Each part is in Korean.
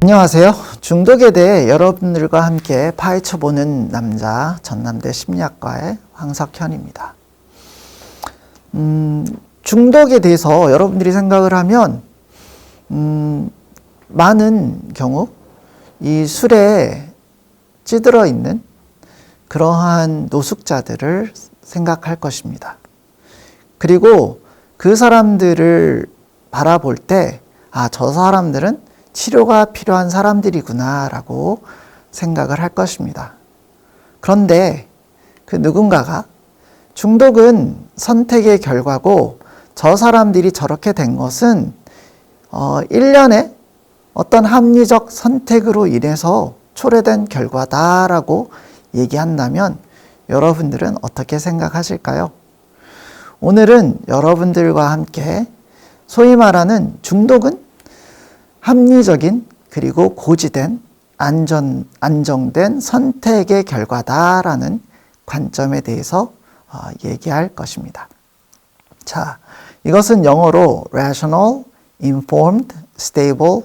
안녕하세요. 중독에 대해 여러분들과 함께 파헤쳐보는 남자, 전남대 심리학과의 황석현입니다. 중독에 대해서 여러분들이 생각을 하면 많은 경우 이 술에 찌들어 있는 그러한 노숙자들을 생각할 것입니다. 그리고 그 사람들을 바라볼 때 저 사람들은 치료가 필요한 사람들이구나 라고 생각을 할 것입니다. 그런데 그 누군가가 중독은 선택의 결과고 저 사람들이 저렇게 된 것은 일련의 어떤 합리적 선택으로 인해서 초래된 결과다라고 얘기한다면 여러분들은 어떻게 생각하실까요? 오늘은 여러분들과 함께 소위 말하는 중독은 합리적인 그리고 고지된 안정된 선택의 결과다라는 관점에 대해서 얘기할 것입니다. 자, 이것은 영어로 Rational, Informed, Stable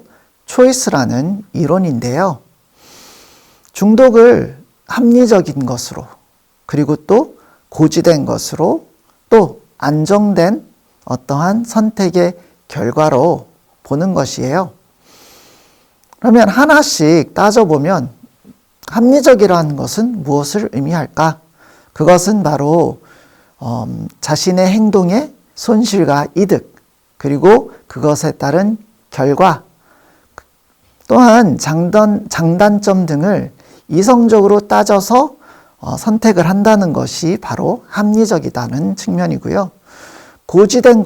Choice라는 이론인데요. 중독을 합리적인 것으로 그리고 또 고지된 것으로 또 안정된 어떠한 선택의 결과로 보는 것이에요. 그러면 하나씩 따져보면 합리적이라는 것은 무엇을 의미할까? 그것은 바로 자신의 행동의 손실과 이득, 그리고 그것에 따른 결과, 또한 장단점 등을 이성적으로 따져서 선택을 한다는 것이 바로 합리적이다는 측면이고요. 고지된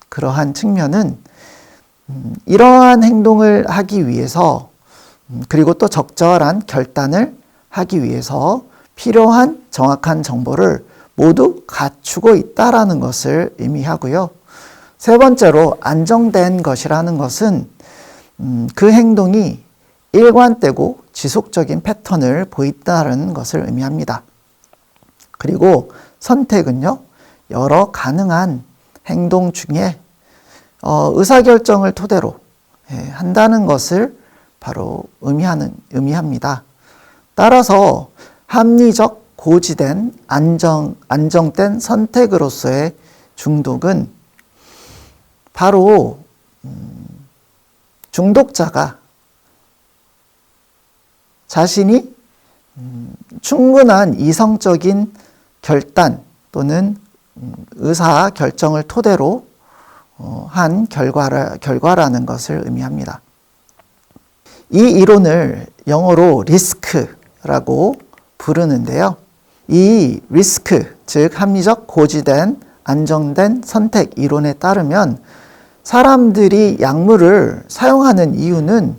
그러한 측면은 이러한 행동을 하기 위해서 그리고 또 적절한 결단을 하기 위해서 필요한 정확한 정보를 모두 갖추고 있다라는 것을 의미하고요. 세 번째로 안정된 것이라는 것은 그 행동이 일관되고 지속적인 패턴을 보인다는 것을 의미합니다. 그리고 선택은요, 여러 가능한 행동 중에 의사결정을 토대로 한다는 것을 바로 의미합니다. 따라서 합리적, 고지된, 안정된 선택으로서의 중독은 바로 중독자가 자신이 충분한 이성적인 결단 또는 의사 결정을 토대로 한 결과라는 것을 의미합니다. 이 이론을 영어로 리스크라고 부르는데요. 이 리스크, 즉 합리적, 고지된, 안정된 선택 이론에 따르면 사람들이 약물을 사용하는 이유는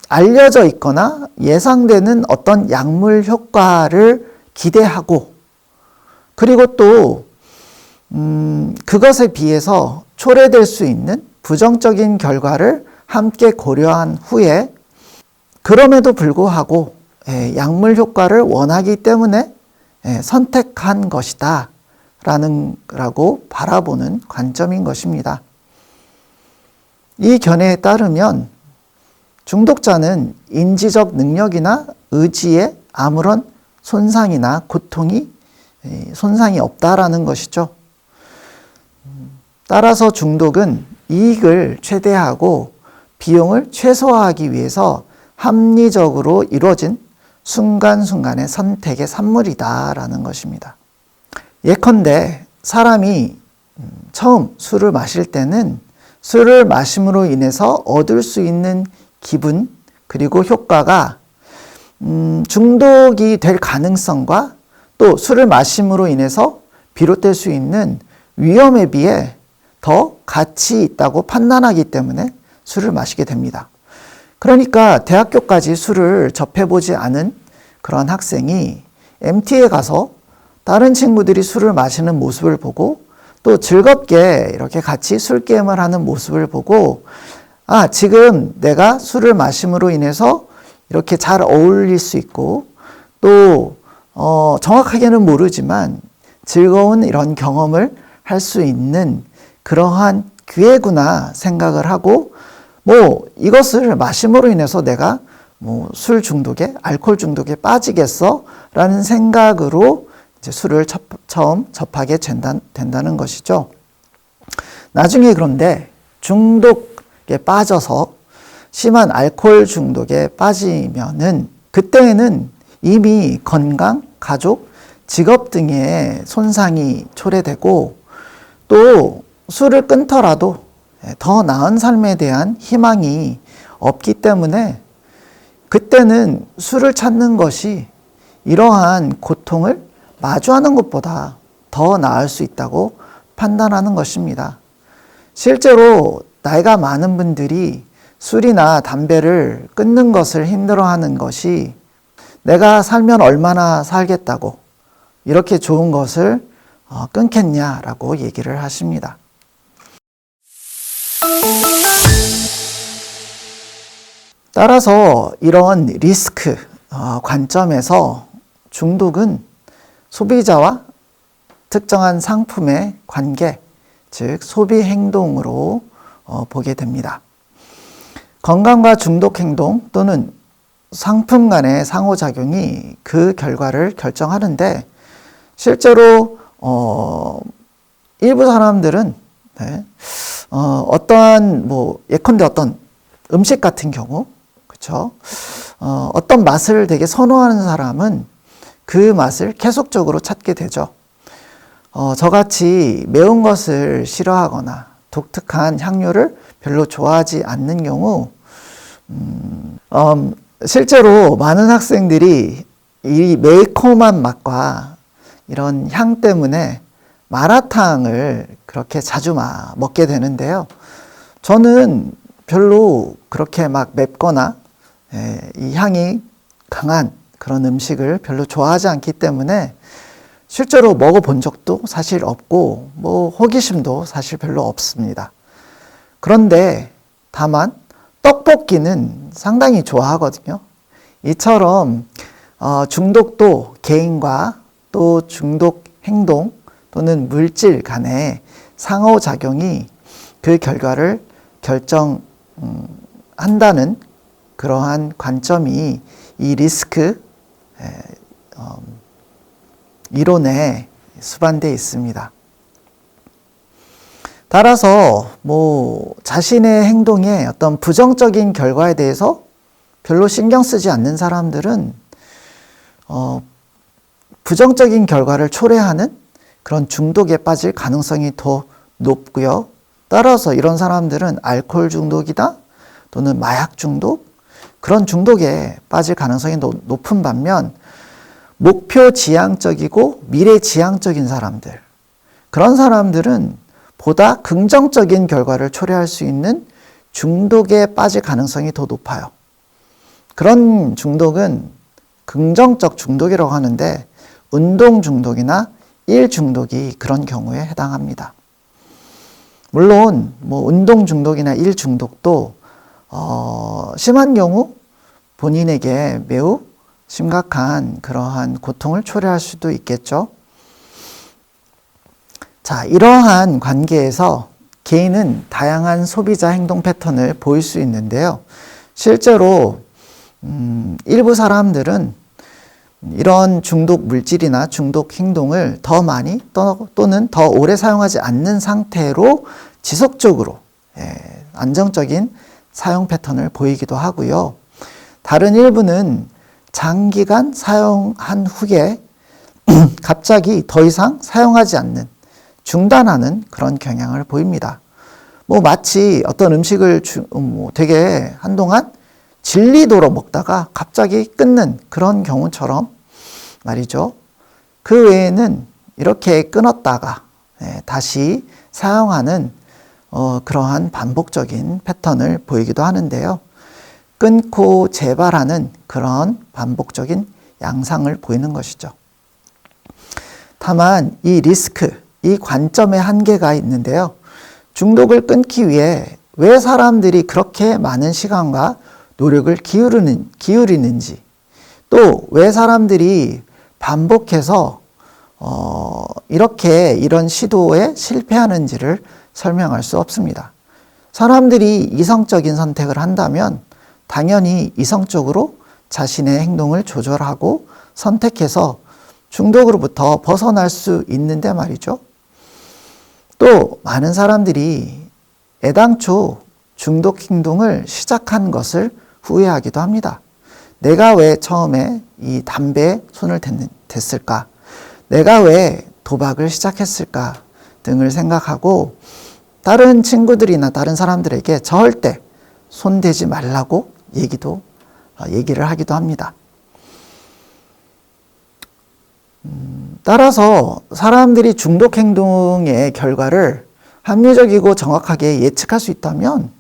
알려져 있거나 예상되는 어떤 약물 효과를 기대하고 그리고 또 그것에 비해서 초래될 수 있는 부정적인 결과를 함께 고려한 후에 그럼에도 불구하고 약물 효과를 원하기 때문에 선택한 것이다 라고 바라보는 관점인 것입니다. 이 견해에 따르면 중독자는 인지적 능력이나 의지에 아무런 손상이나 손상이 없다라는 것이죠. 따라서 중독은 이익을 최대화하고 비용을 최소화하기 위해서 합리적으로 이루어진 순간순간의 선택의 산물이다라는 것입니다. 예컨대 사람이 처음 술을 마실 때는 술을 마심으로 인해서 얻을 수 있는 기분 그리고 효과가 중독이 될 가능성과 또 술을 마심으로 인해서 비롯될 수 있는 위험에 비해 더 가치 있다고 판단하기 때문에 술을 마시게 됩니다. 그러니까 대학교까지 술을 접해보지 않은 그런 학생이 MT에 가서 다른 친구들이 술을 마시는 모습을 보고 또 즐겁게 이렇게 같이 술 게임을 하는 모습을 보고 지금 내가 술을 마심으로 인해서 이렇게 잘 어울릴 수 있고 또 정확하게는 모르지만 즐거운 이런 경험을 할 수 있는 그러한 기회구나 생각을 하고 뭐 이것을 마심으로 인해서 내가 뭐 술 중독에, 알코올 중독에 빠지겠어? 라는 생각으로 이제 술을 처음 접하게 된다는 것이죠. 나중에 그런데 중독에 빠져서 심한 알코올 중독에 빠지면은 그때에는 이미 건강, 가족, 직업 등의 손상이 초래되고 또 술을 끊더라도 더 나은 삶에 대한 희망이 없기 때문에 그때는 술을 찾는 것이 이러한 고통을 마주하는 것보다 더 나을 수 있다고 판단하는 것입니다. 실제로 나이가 많은 분들이 술이나 담배를 끊는 것을 힘들어하는 것이 내가 살면 얼마나 살겠다고 이렇게 좋은 것을 끊겠냐라고 얘기를 하십니다. 따라서 이런 리스크 관점에서 중독은 소비자와 특정한 상품의 관계, 즉 소비 행동으로 보게 됩니다. 건강과 중독 행동 또는 상품 간의 상호작용이 그 결과를 결정하는데 실제로 일부 사람들은 어떠한 예컨대 어떤 음식 같은 경우 그렇죠? 어떤 맛을 되게 선호하는 사람은 그 맛을 계속적으로 찾게 되죠. 저같이 매운 것을 싫어하거나 독특한 향료를 별로 좋아하지 않는 경우 실제로 많은 학생들이 이 매콤한 맛과 이런 향 때문에 마라탕을 그렇게 자주 먹게 되는데요. 저는 별로 그렇게 막 맵거나 이 향이 강한 그런 음식을 별로 좋아하지 않기 때문에 실제로 먹어본 적도 사실 없고 호기심도 사실 별로 없습니다. 그런데 다만 떡볶이는 상당히 좋아하거든요. 이처럼 중독도 개인과 또 중독 행동 또는 물질 간의 상호작용이 그 결과를 결정한다는 그러한 관점이 이 리스크 이론에 수반되어 있습니다. 따라서 자신의 행동에 어떤 부정적인 결과에 대해서 별로 신경 쓰지 않는 사람들은 부정적인 결과를 초래하는 그런 중독에 빠질 가능성이 더 높고요. 따라서 이런 사람들은 알코올 중독이다 또는 마약 중독 그런 중독에 빠질 가능성이 높은 반면 목표 지향적이고 미래 지향적인 사람들 그런 사람들은 보다 긍정적인 결과를 초래할 수 있는 중독에 빠질 가능성이 더 높아요. 그런 중독은 긍정적 중독이라고 하는데 운동 중독이나 일 중독이 그런 경우에 해당합니다. 물론 운동 중독이나 일 중독도 심한 경우 본인에게 매우 심각한 그러한 고통을 초래할 수도 있겠죠. 자, 이러한 관계에서 개인은 다양한 소비자 행동 패턴을 보일 수 있는데요. 실제로 일부 사람들은 이런 중독 물질이나 중독 행동을 더 많이 또는 더 오래 사용하지 않는 상태로 지속적으로 안정적인 사용 패턴을 보이기도 하고요. 다른 일부는 장기간 사용한 후에 갑자기 더 이상 사용하지 않는 중단하는 그런 경향을 보입니다. 마치 어떤 음식을 되게 한동안 질리도록 먹다가 갑자기 끊는 그런 경우처럼 말이죠. 그 외에는 이렇게 끊었다가 다시 사용하는 그러한 반복적인 패턴을 보이기도 하는데요. 끊고 재발하는 그런 반복적인 양상을 보이는 것이죠. 다만 이 리스크, 이 관점에 한계가 있는데요. 중독을 끊기 위해 왜 사람들이 그렇게 많은 시간과 노력을 기울이는지 또 왜 사람들이 반복해서 이런 시도에 실패하는지를 설명할 수 없습니다. 사람들이 이성적인 선택을 한다면 당연히 이성적으로 자신의 행동을 조절하고 선택해서 중독으로부터 벗어날 수 있는데 말이죠. 또 많은 사람들이 애당초 중독 행동을 시작한 것을 후회하기도 합니다. 내가 왜 처음에 이 담배에 손을 댔을까? 내가 왜 도박을 시작했을까? 등을 생각하고 다른 친구들이나 다른 사람들에게 절대 손대지 말라고 얘기를 하기도 합니다. 따라서 사람들이 중독 행동의 결과를 합리적이고 정확하게 예측할 수 있다면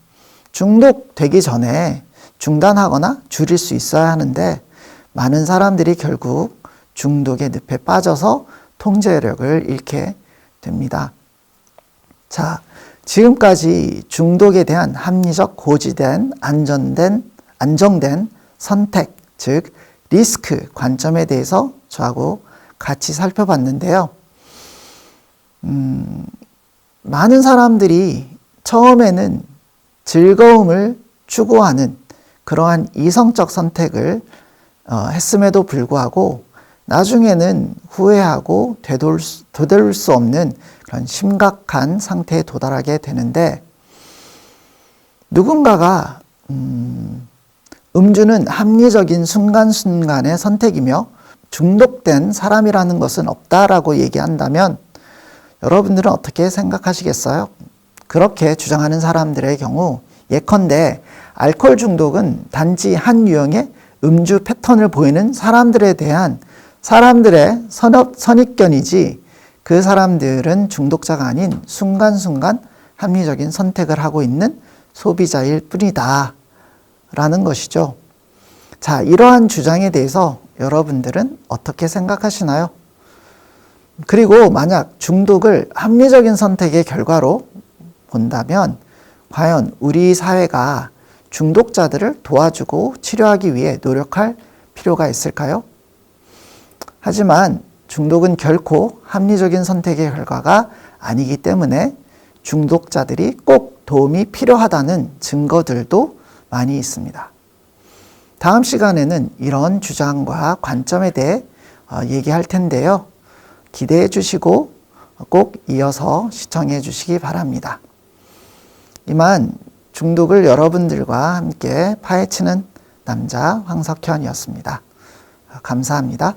중독되기 전에 중단하거나 줄일 수 있어야 하는데 많은 사람들이 결국 중독의 늪에 빠져서 통제력을 잃게 됩니다. 자, 지금까지 중독에 대한 합리적, 고지된, 안정된 선택, 즉 리스크 관점에 대해서 저하고 같이 살펴봤는데요. 많은 사람들이 처음에는 즐거움을 추구하는 그러한 이성적 선택을 했음에도 불구하고 나중에는 후회하고 되돌릴 수 없는 그런 심각한 상태에 도달하게 되는데, 누군가가 음주는 합리적인 순간순간의 선택이며 중독된 사람이라는 것은 없다라고 얘기한다면 여러분들은 어떻게 생각하시겠어요? 그렇게 주장하는 사람들의 경우 예컨대 알코올 중독은 단지 한 유형의 음주 패턴을 보이는 사람들에 대한 사람들의 선입견이지 그 사람들은 중독자가 아닌 순간순간 합리적인 선택을 하고 있는 소비자일 뿐이다 라는 것이죠. 자, 이러한 주장에 대해서 여러분들은 어떻게 생각하시나요? 그리고 만약 중독을 합리적인 선택의 결과로 본다면 과연 우리 사회가 중독자들을 도와주고 치료하기 위해 노력할 필요가 있을까요? 하지만 중독은 결코 합리적인 선택의 결과가 아니기 때문에 중독자들이 꼭 도움이 필요하다는 증거들도 많이 있습니다. 다음 시간에는 이런 주장과 관점에 대해 얘기할 텐데요. 기대해 주시고 꼭 이어서 시청해 주시기 바랍니다. 이만 중독을 여러분들과 함께 파헤치는 남자 황석현이었습니다. 감사합니다.